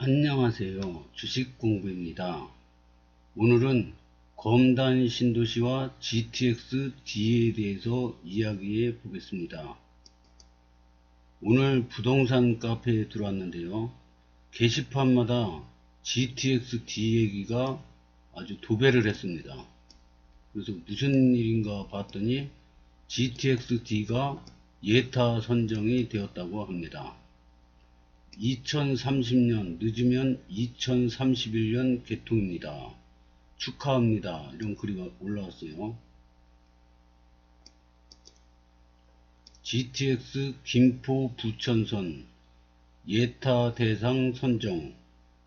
안녕하세요. 주식공부입니다. 오늘은 검단 신도시와 GTX D에 대해서 이야기해 보겠습니다. 오늘 부동산 카페에 들어왔는데요. 게시판마다 GTX D 얘기가 아주 도배를 했습니다. 그래서 무슨 일인가 봤더니 GTX D가 예타 선정이 되었다고 합니다. 2030년 늦으면 2031년 개통입니다. 축하합니다. 이런 글이 올라왔어요. GTX 김포 부천선 예타 대상 선정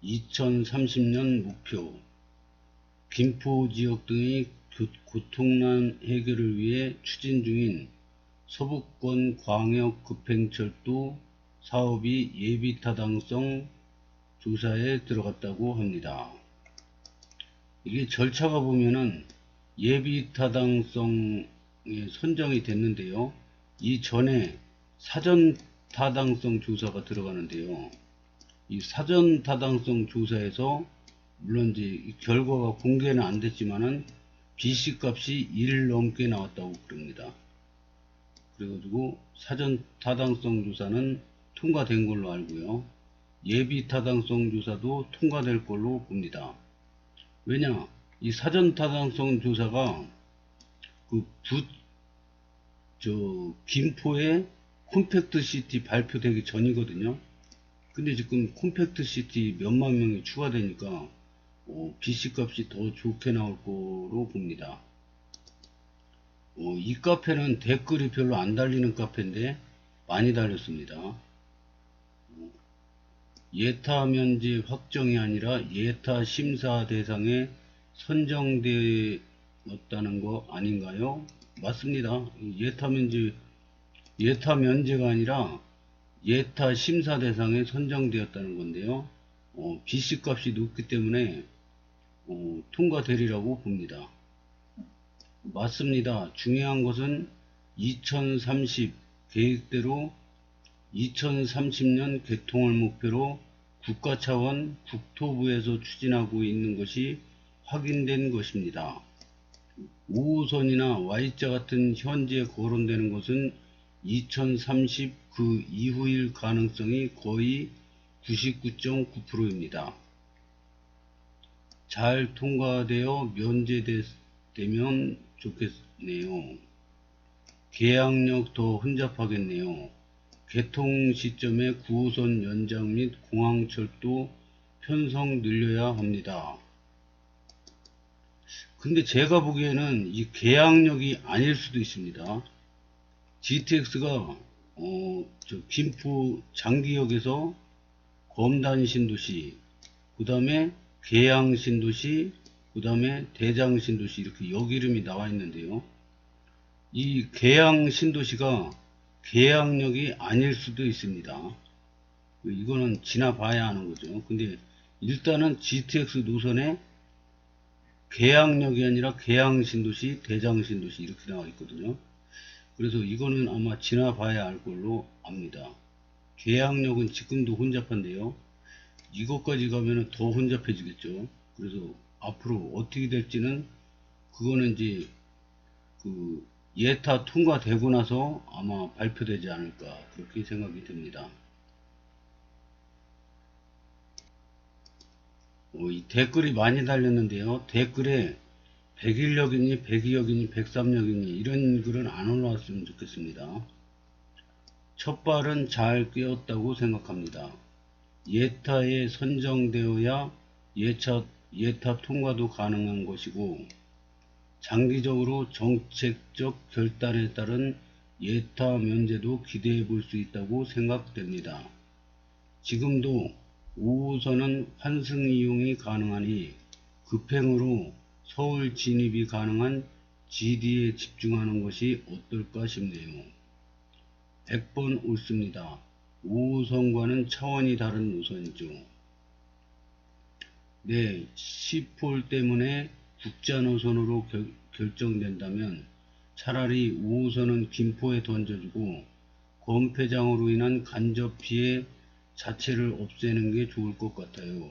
2030년 목표. 김포 지역 등의 교통난 해결을 위해 추진 중인 서부권 광역 급행철도 사업이 예비타당성 조사에 들어갔다고 합니다. 이게 절차가 보면은 예비타당성에 선정이 됐는데요. 이전에 사전타당성 조사가 들어가는데요. 이 사전타당성 조사에서 물론 이제 결과가 공개는 안 됐지만은 BC값이 1 넘게 나왔다고 그럽니다. 그래가지고 사전타당성 조사는 통과된 걸로 알고요. 예비타당성 조사도 통과될 걸로 봅니다. 왜냐, 이 사전타당성 조사가 김포의 콤팩트시티 발표되기 전이거든요. 근데 지금 콤팩트시티 몇만 명이 추가되니까 BC값이 더 좋게 나올 거로 봅니다. 이 카페는 댓글이 별로 안 달리는 카페인데 많이 달렸습니다. 예타 면제 확정이 아니라 예타 심사 대상에 선정되었다는 거 아닌가요? 맞습니다. 예타 면제가 아니라 예타 심사 대상에 선정되었다는 건데요. BC 값이 높기 때문에 통과되리라고 봅니다. 맞습니다. 중요한 것은 2030 계획대로 2030년 개통을 목표로 국가 차원 국토부에서 추진하고 있는 것이 확인된 것입니다. 5호선이나 Y자 같은 현재 거론되는 것은 2030 그 이후일 가능성이 거의 99.9%입니다. 잘 통과되어 면제되면 좋겠네요. 계약력 더 혼잡하겠네요. 개통 시점에 9호선 연장 및 공항철도 편성 늘려야 합니다. 근데 제가 보기에는 이 계약력이 아닐 수도 있습니다. GTX가 김포 장기역에서 검단 신도시, 그 다음에 계양 신도시, 그 다음에 대장 신도시 이렇게 역 이름이 나와 있는데요. 이 계양 신도시가 계약력이 아닐 수도 있습니다. 이거는 지나봐야 하는 거죠. 근데 일단은 GTX 노선에 계약력이 아니라 계양신도시, 대장신도시 이렇게 나와 있거든요. 그래서 이거는 아마 지나봐야 알 걸로 압니다. 계약력은 지금도 혼잡한데요. 이것까지 가면은 더 혼잡해지겠죠. 그래서 앞으로 어떻게 될지는 그거는 이제 예타 통과되고 나서 아마 발표되지 않을까 그렇게 생각이 듭니다. 이 댓글이 많이 달렸는데요. 댓글에 101역이니 102역이니 103역이니 이런 글은 안 올라왔으면 좋겠습니다. 첫발은 잘 꿰었다고 생각합니다. 예타에 선정되어야 예타 통과도 가능한 것이고 장기적으로 정책적 결단에 따른 예타 면제도 기대해 볼 수 있다고 생각됩니다. 지금도 5호선은 환승 이용이 가능하니 급행으로 서울 진입이 가능한 GD에 집중하는 것이 어떨까 싶네요. 100번 옳습니다. 5호선과는 차원이 다른 노선이죠. 네, 시폴 때문에 국자노선으로 결정된다면 차라리 5호선은 김포에 던져주고 건폐장으로 인한 간접 피해 자체를 없애는 게 좋을 것 같아요.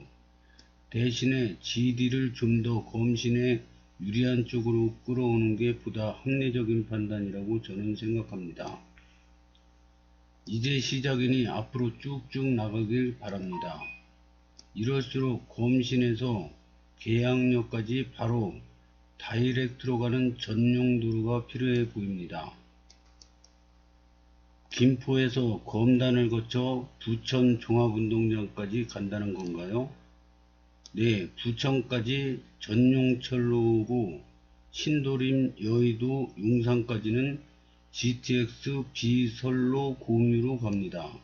대신에 GD를 좀 더 검신에 유리한 쪽으로 끌어오는 게 보다 합리적인 판단이라고 저는 생각합니다. 이제 시작이니 앞으로 쭉쭉 나가길 바랍니다. 이럴수록 검신에서 계양역까지 바로 다이렉트로 가는 전용 도로가 필요해 보입니다. 김포에서 검단을 거쳐 부천 종합운동장까지 간다는 건가요? 네, 부천까지 전용철로 오고 신도림, 여의도, 용산까지는 GTX 비선로 공유로 갑니다.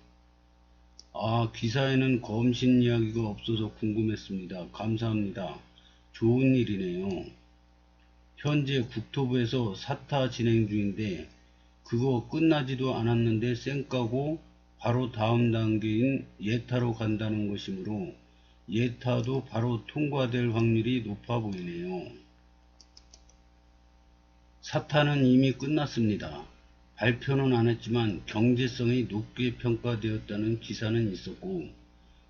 아, 기사에는 검신 이야기가 없어서 궁금했습니다. 감사합니다. 좋은 일이네요. 현재 국토부에서 사타 진행 중인데 그거 끝나지도 않았는데 쌩까고 바로 다음 단계인 예타로 간다는 것이므로 예타도 바로 통과될 확률이 높아 보이네요. 사타는 이미 끝났습니다. 발표는 안 했지만 경제성이 높게 평가되었다는 기사는 있었고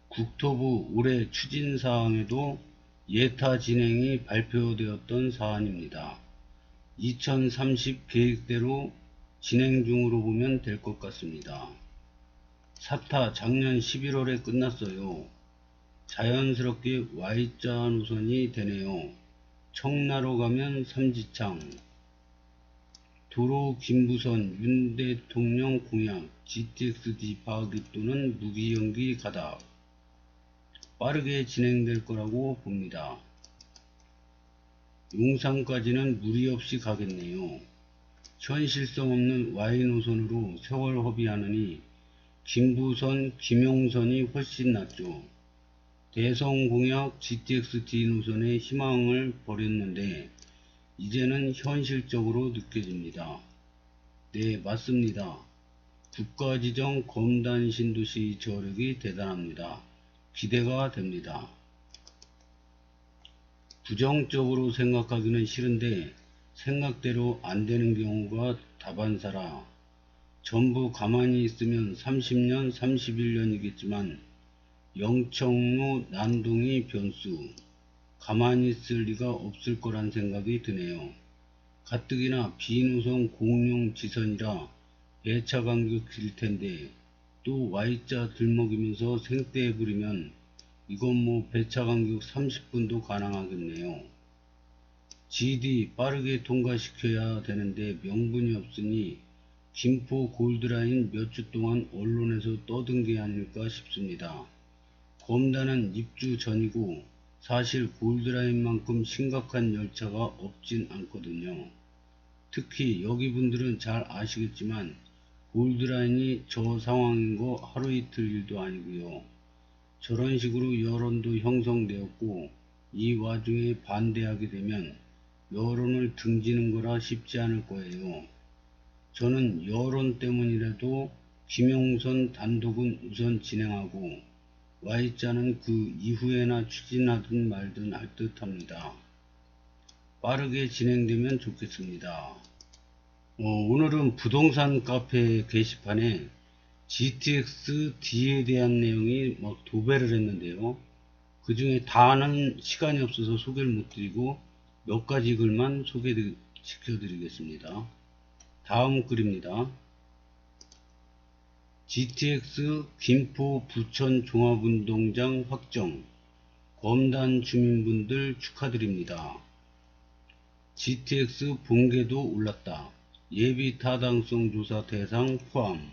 국토부 올해 추진사항에도 예타 진행이 발표되었던 사안입니다. 2030 계획대로 진행 중으로 보면 될 것 같습니다. 사타 작년 11월에 끝났어요. 자연스럽게 Y자 노선이 되네요. 청라로 가면 삼지창, 도로 김부선, 윤 대통령 공약, GTX-D 파악이 또는 무기연기 가닥. 빠르게 진행될 거라고 봅니다. 용산까지는 무리 없이 가겠네요. 현실성 없는 Y 노선으로 세월 허비하느니 김부선, 김용선이 훨씬 낫죠. 대성공약 GTX-D 노선에 희망을 버렸는데 이제는 현실적으로 느껴집니다. 네, 맞습니다. 국가지정 검단 신도시 저력이 대단합니다. 기대가 됩니다. 부정적으로 생각하기는 싫은데 생각대로 안 되는 경우가 다반사라 전부 가만히 있으면 30년, 31년이겠지만 영청로 난동이 변수 가만히 있을 리가 없을 거란 생각이 드네요. 가뜩이나 B노선 공용 지선이라 배차 간격 길 텐데 또 Y자 들먹이면서 생떼 부리면 이건 뭐 배차 간격 30분도 가능하겠네요. GD 빠르게 통과시켜야 되는데 명분이 없으니 김포 골드라인 몇 주 동안 언론에서 떠든 게 아닐까 싶습니다. 검단은 입주 전이고 사실 골드라인만큼 심각한 열차가 없진 않거든요. 특히 여기 분들은 잘 아시겠지만 골드라인이 저 상황인 거 하루 이틀 일도 아니고요. 저런 식으로 여론도 형성되었고 이 와중에 반대하게 되면 여론을 등지는 거라 쉽지 않을 거예요. 저는 여론 때문이라도 김용선 단독은 우선 진행하고 Y자는 그 이후에나 추진하든 말든 할 듯합니다. 빠르게 진행되면 좋겠습니다. 오늘은 부동산 카페 게시판에 GTX-D에 대한 내용이 막 도배를 했는데요. 그 중에 다는 시간이 없어서 소개를 못 드리고 몇 가지 글만 소개시켜 드리겠습니다. 다음 글입니다. GTX 김포 부천 종합운동장 확정 검단 주민분들 축하드립니다. GTX 본계도 올랐다. 예비 타당성 조사 대상 포함.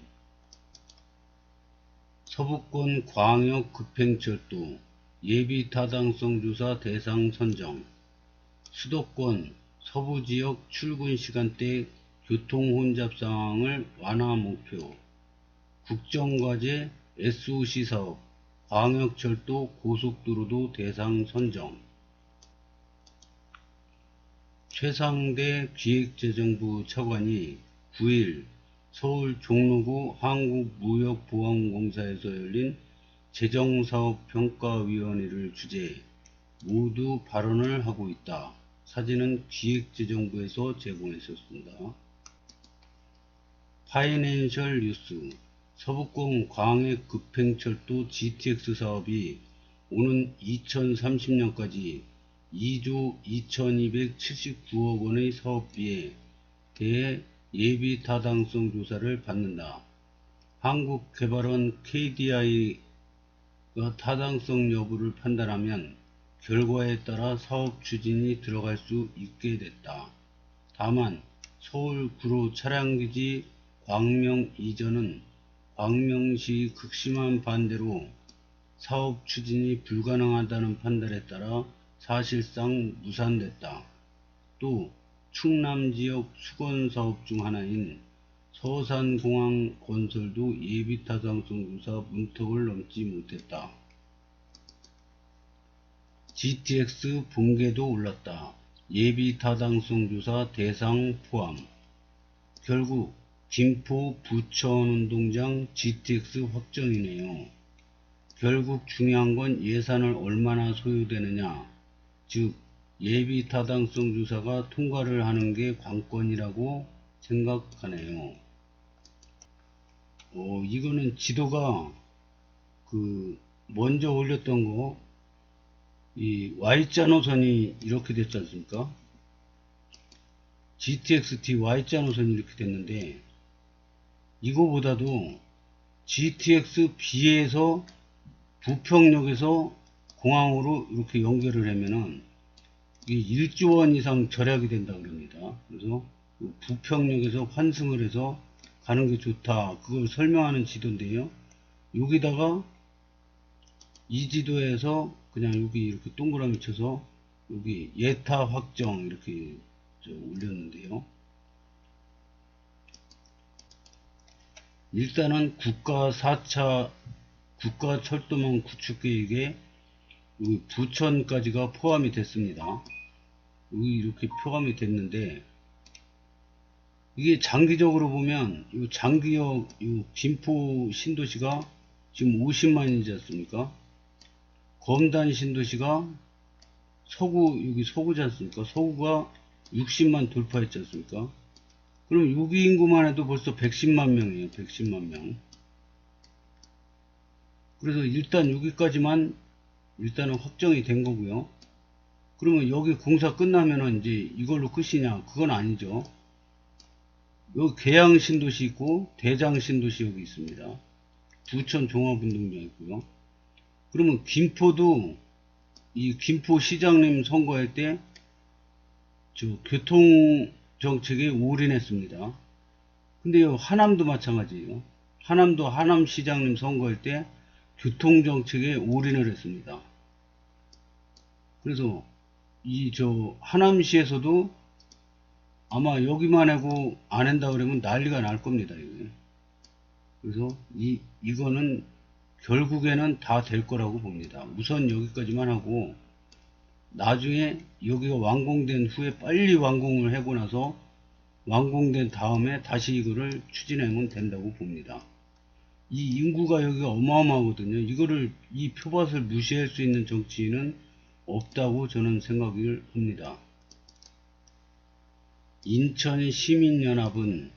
서부권 광역 급행철도 예비 타당성 조사 대상 선정. 수도권 서부지역 출근 시간대 교통 혼잡 상황을 완화 목표. 국정과제 SOC 사업 광역철도 고속도로도 대상 선정. 최상대 기획재정부 차관이 9일 서울 종로구 한국무역보안공사에서 열린 재정사업평가위원회를 주재해 모두 발언을 하고 있다. 사진은 기획재정부에서 제공했었습니다. 파이낸셜 뉴스 서북권 광해 급행철도 GTX 사업이 오는 2030년까지 2조 2279억 원의 사업비에 대해 예비 타당성 조사를 받는다. 한국개발원 KDI가 타당성 여부를 판단하면 결과에 따라 사업 추진이 들어갈 수 있게 됐다. 다만 서울 구로 차량기지 광명 이전은 광명시 극심한 반대로 사업 추진이 불가능하다는 판단에 따라 사실상 무산됐다. 또 충남지역 수건사업 중 하나인 서산공항 건설도 예비타당성 조사 문턱을 넘지 못했다. GTX 붕괴도 올랐다. 예비타당성 조사 대상 포함. 결국 김포 부천운동장 GTX 확정이네요. 결국 중요한 건 예산을 얼마나 소요되느냐, 즉 예비타당성 조사가 통과를 하는 게 관건이라고 생각하네요. 이거는 지도가 먼저 올렸던 거, 이 Y자 노선이 이렇게 됐지 않습니까? GTX-T Y자 노선이 이렇게 됐는데, 이거보다도 GTX-B에서 부평역에서 공항으로 이렇게 연결을 하면은 이게 1조 원 이상 절약이 된다 그럽니다. 그래서 부평역에서 환승을 해서 가는 게 좋다. 그걸 설명하는 지도인데요. 여기다가 이 지도에서 그냥 여기 이렇게 동그라미 쳐서 여기 예타 확정 이렇게 올렸는데요. 일단은 국가 4차 국가 철도망 구축 계획에 여기 부천까지가 포함이 됐습니다. 여기 이렇게 포함이 됐는데, 이게 장기적으로 보면 이 장기역 이 김포 신도시가 지금 50만이지 않습니까? 검단 신도시가 여기 서구지 않습니까? 서구가 60만 돌파했지 않습니까? 그럼 여기 인구만 해도 벌써 110만 명이에요. 110만 명. 그래서 일단 여기까지만 일단은 확정이 된 거고요. 그러면 여기 공사 끝나면은 이제 이걸로 끝이냐? 그건 아니죠. 여기 계양 신도시 있고 대장 신도시 여기 있습니다. 부천 종합운동장 있고요. 그러면 김포도 이 김포 시장님 선거할 때 교통 정책에 올인했습니다. 근데 하남도 마찬가지예요. 하남도 하남 시장님 선거할 때 교통 정책에 올인을 했습니다. 그래서 하남시에서도 아마 여기만 하고 안 한다 그러면 난리가 날 겁니다. 이게. 그래서 이거는 결국에는 다 될 거라고 봅니다. 우선 여기까지만 하고 나중에 여기가 완공된 후에 빨리 완공을 하고 나서 완공된 다음에 다시 이거를 추진하면 된다고 봅니다. 이 인구가 여기가 어마어마하거든요. 이 표밭을 무시할 수 있는 정치인은 없다고 저는 생각을 합니다. 인천시민연합은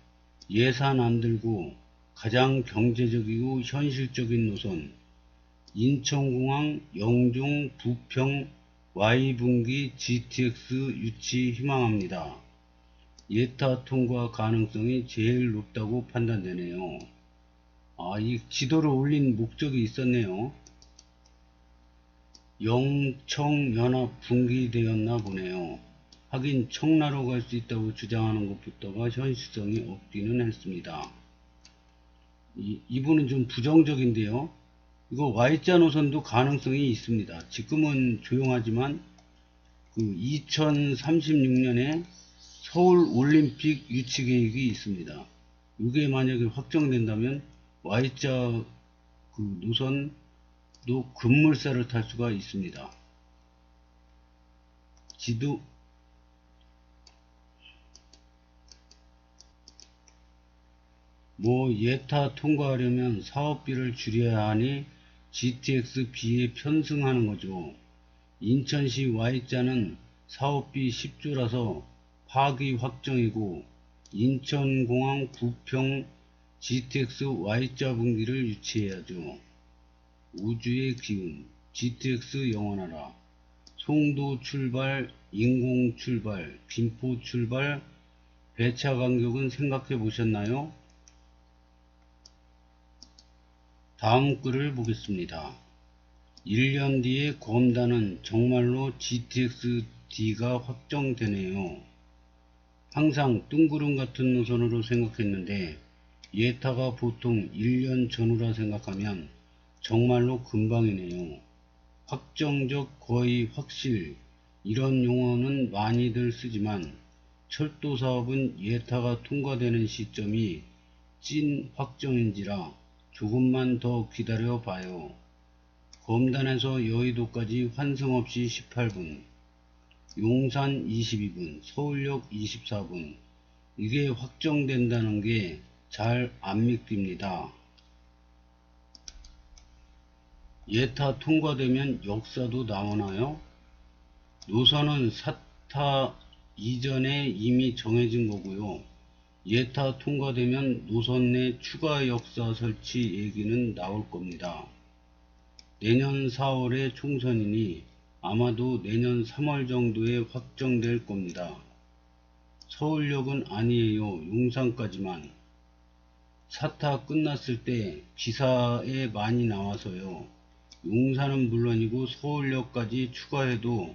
예산 안 들고 가장 경제적이고 현실적인 노선 인천공항 영종 부평 Y분기 GTX 유치 희망합니다. 예타 통과 가능성이 제일 높다고 판단되네요. 이 지도를 올린 목적이 있었네요. 영청연합 분기되었나 보네요. 하긴 청라로 갈 수 있다고 주장하는 것부터가 현실성이 없기는 했습니다. 이분은 좀 부정적인데요. 이거 Y자 노선도 가능성이 있습니다. 지금은 조용하지만 2036년에 서울 올림픽 유치 계획이 있습니다. 이게 만약에 확정된다면 Y자 노선도 급물살을 탈 수가 있습니다. 지도 예타 통과하려면 사업비를 줄여야 하니 GTX-B에 편승하는 거죠. 인천시 Y자는 사업비 10조라서 파기 확정이고 인천공항 부평 GTX Y자 분기를 유치해야죠. 우주의 기운, GTX 영원하라. 송도 출발, 인공 출발, 김포 출발, 배차 간격은 생각해 보셨나요? 다음 글을 보겠습니다. 1년 뒤에 검단은 정말로 GTX-D가 확정되네요. 항상 뜬구름 같은 노선으로 생각했는데 예타가 보통 1년 전후라 생각하면 정말로 금방이네요. 확정적, 거의 확실, 이런 용어는 많이들 쓰지만 철도 사업은 예타가 통과되는 시점이 찐 확정인지라 조금만 더 기다려 봐요. 검단에서 여의도까지 환승 없이 18분, 용산 22분, 서울역 24분. 이게 확정된다는 게 잘 안 믿깁니다. 예타 통과되면 역사도 나오나요? 노선은 사타 이전에 이미 정해진 거고요. 예타 통과되면 노선 내 추가 역사 설치 얘기는 나올 겁니다. 내년 4월에 총선이니 아마도 내년 3월 정도에 확정될 겁니다. 서울역은 아니에요. 용산까지만. 사타 끝났을 때 기사에 많이 나와서요. 용산은 물론이고 서울역까지 추가해도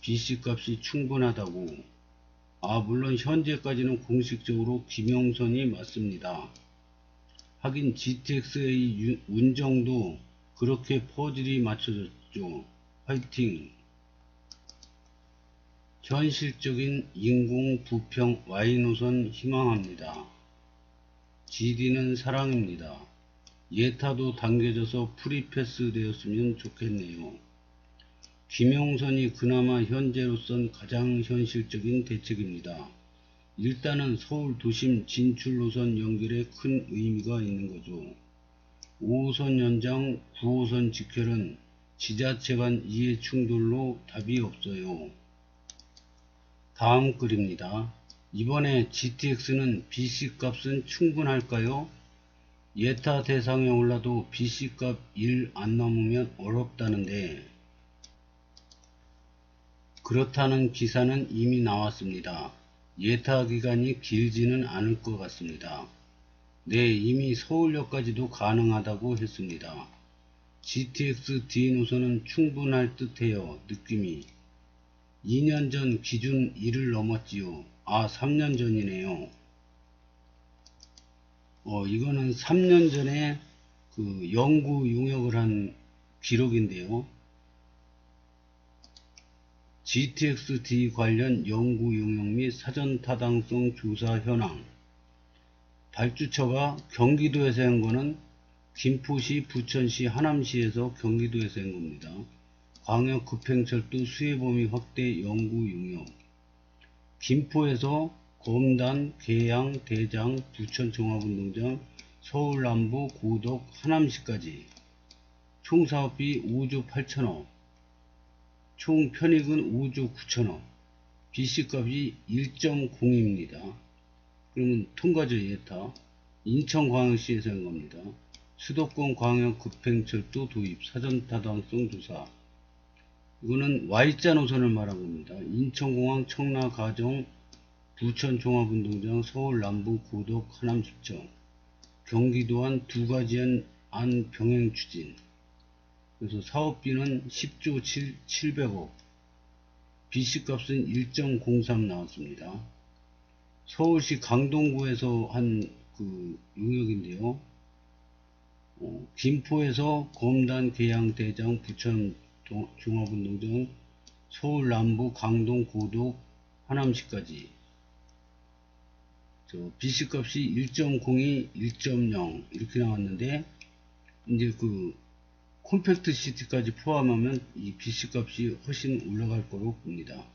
BC값이 충분하다고. 물론 현재까지는 공식적으로 김영선이 맞습니다. 하긴 GTX의 운정도 그렇게 퍼즐이 맞춰졌죠. 화이팅! 현실적인 인공 부평 Y노선 희망합니다. GD는 사랑입니다. 예타도 당겨져서 프리패스 되었으면 좋겠네요. 김영선이 그나마 현재로선 가장 현실적인 대책입니다. 일단은 서울 도심 진출 노선 연결에 큰 의미가 있는 거죠. 5호선 연장, 9호선 직결은 지자체 간 이해 충돌로 답이 없어요. 다음 글입니다. 이번에 GTX는 BC값은 충분할까요? 예타 대상에 올라도 BC값 1 안 넘으면 어렵다는데 그렇다는 기사는 이미 나왔습니다. 예타 기간이 길지는 않을 것 같습니다. 네, 이미 서울역까지도 가능하다고 했습니다. GTX-D 노선은 충분할 듯해요. 느낌이. 2년 전 기준 1을 넘었지요. 3년 전이네요. 이거는 3년 전에 그 연구 용역을 한 기록인데요. GTX-D 관련 연구 용역 및 사전 타당성 조사 현황. 발주처가 경기도에서 한 거는 김포시, 부천시, 하남시에서 경기도에서 한 겁니다. 광역 급행철도 수혜 범위 확대 연구 용역. 김포에서 검단, 계양, 대장, 부천 종합운동장, 서울 남부, 고덕, 하남시까지 총 사업비 5조 8천억, 총 편익은 5조 9천억, BC값이 1.0입니다. 그러면 통과죠. 예타. 인천광역시에서 한 겁니다. 수도권 광역 급행철도 도입 사전타당성 조사. 이거는 Y자 노선을 말한 겁니다. 인천공항, 청라, 가정, 부천 종합운동장, 서울 남부, 고덕, 하남시청, 경기도 안 두 가지 안 병행 추진. 그래서 사업비는 10조 700억, BC값은 1.03 나왔습니다. 서울시 강동구에서 한 그 용역인데요. 김포에서 검단, 계양, 대장, 부천 종합운동장, 서울 남부, 강동, 고덕, 하남시까지 BC값이 1.02, 1.0 이렇게 나왔는데 이제 그 콤팩트 시티까지 포함하면 이 BC값이 훨씬 올라갈 거로 봅니다.